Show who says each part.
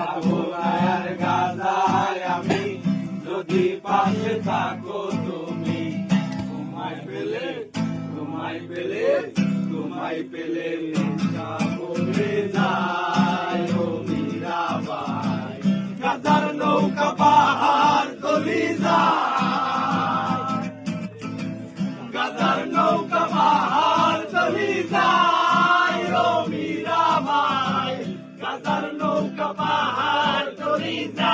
Speaker 1: যাবো গায়ার গাজায় আমি যদি পাশে থাকো তুমি তোমায় পেলে তোমায় পেলে তোমায় পেলে মনটা ভরে যায় ও মীরাবাই গাজার নৌকা পাহাড় তলি যায় গাজার নৌকা পাহাড় তলি যায় ও মীরাবাই গাজার নৌকা পাহাড় তলি যায়